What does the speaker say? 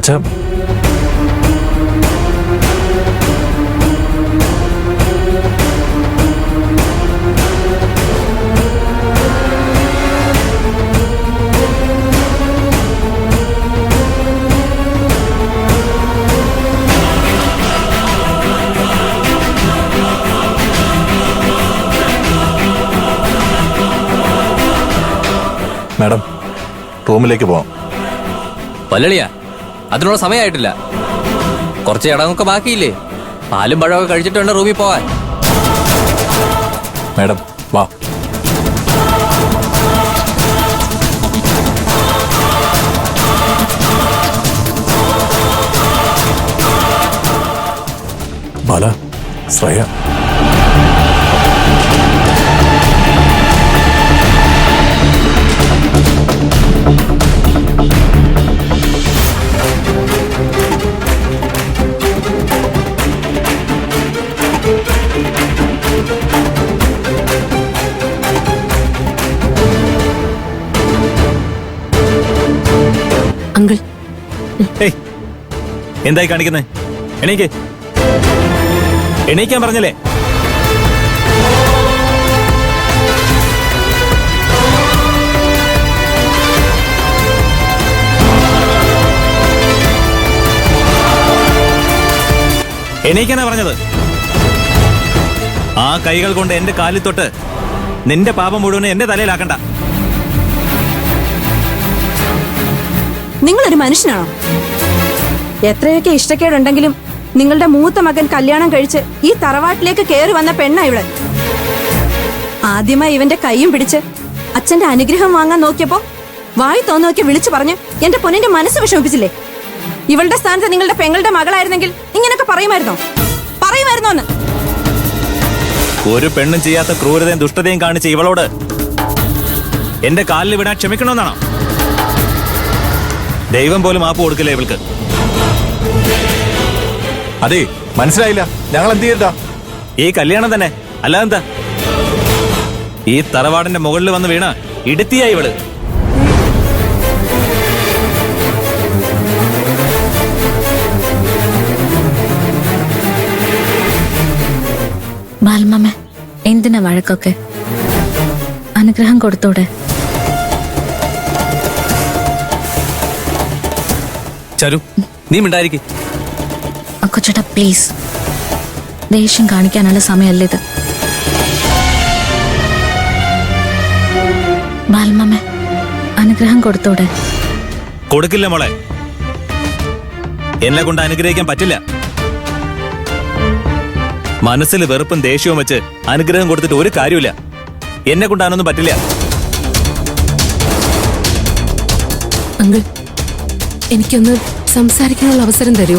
അച്ഛാ, മാഡം റൂമിലേക്ക് പോവാം. വല്ലളിയാ, അതിനുള്ള സമയമായിട്ടില്ല. കുറച്ച് ഇടമൊക്കെ ബാക്കിയില്ലേ? പാലും പഴമൊക്കെ കഴിച്ചിട്ടുണ്ട് റൂമിൽ പോവാൻ. മാഡം വാ. ബാല, ശ്രേയ. അങ്കിൾ, എന്തായി കാണിക്കുന്നേ? എണീക്ക്, എണീക്കാൻ പറഞ്ഞല്ലേ? എണീക്കാനാ പറഞ്ഞത്. ആ കൈകൾ കൊണ്ട് എന്റെ കാലിൽ തൊട്ട് നിന്റെ പാപം മുഴുവൻ എന്റെ തലയിലാക്കണ്ട. നിങ്ങളൊരു മനുഷ്യനാണോ? എത്രയൊക്കെ ഇഷ്ടക്കേടുണ്ടെങ്കിലും നിങ്ങളുടെ മൂത്ത മകൻ കല്യാണം കഴിച്ച് ഈ തറവാട്ടിലേക്ക് കയറി വന്ന പെണ്ണാ ഇവള്. ആദ്യമായി ഇവന്റെ കൈയും പിടിച്ച് അച്ഛന്റെ അനുഗ്രഹം വാങ്ങാൻ നോക്കിയപ്പോ വായി തോന്നുമൊക്കെ വിളിച്ചു പറഞ്ഞ് എന്റെ പൊന്നിന്റെ മനസ്സ് വിഷമിപ്പിച്ചില്ലേ? ഇവളുടെ സ്ഥാനത്ത് നിങ്ങളുടെ പെങ്ങളുടെ മകളായിരുന്നെങ്കിൽ ഇങ്ങനൊക്കെ പറയുമായിരുന്നോ? പറയുമായിരുന്നോന്ന്? ഒരു പെണ്ണും ചെയ്യാത്ത ക്രൂരതയും ദുഷ്ടതയും കാണിച്ച ഇവളോട് എന്റെ കാലിൽ വിടാൻ ക്ഷമിക്കണമെന്നാണോ? ദൈവം പോലും മാപ്പ് കൊടുക്കില്ല ഇവൾക്ക്. അതെ, മനസ്സിലായില്ല. ഞങ്ങൾ എന്ത് ചെയ്യണ്ട? ഈ കല്യാണം തന്നെ, അല്ലാതെന്താ? ഈ തറവാടിന്റെ മുകളിൽ വന്ന് വീണ ഇടുത്തിയാ ഇവള്. ബാലമ്മ, എന്തിനാ വഴക്കൊക്കെ? അനുഗ്രഹം കൊടുത്തോടെ. ചരു, നീ മിണ്ടായിരിക്കെ. അക്കൊച്ചേട്ടാ പ്ലീസ്, ദേഷ്യം കാണിക്കാനുള്ള സമയമല്ല ഇത്. ബാലമ്മ, അനുഗ്രഹം കൊടുത്തോടെ. കൊടുക്കില്ല മോളെ, എന്നെ കൊണ്ട് അനുഗ്രഹിക്കാൻ പറ്റില്ല. മനസ്സിൽ വെറുപ്പും ദേഷ്യവും വെച്ച് അനുഗ്രഹം കൊടുത്തിട്ട് ഒരു കാര്യമില്ല. എന്നെ കൊണ്ട് അതിനൊന്നും പറ്റില്ല. അങ്കിൾ, എനിക്കൊന്ന് സംസാരിക്കാനുള്ള അവസരം തരൂ.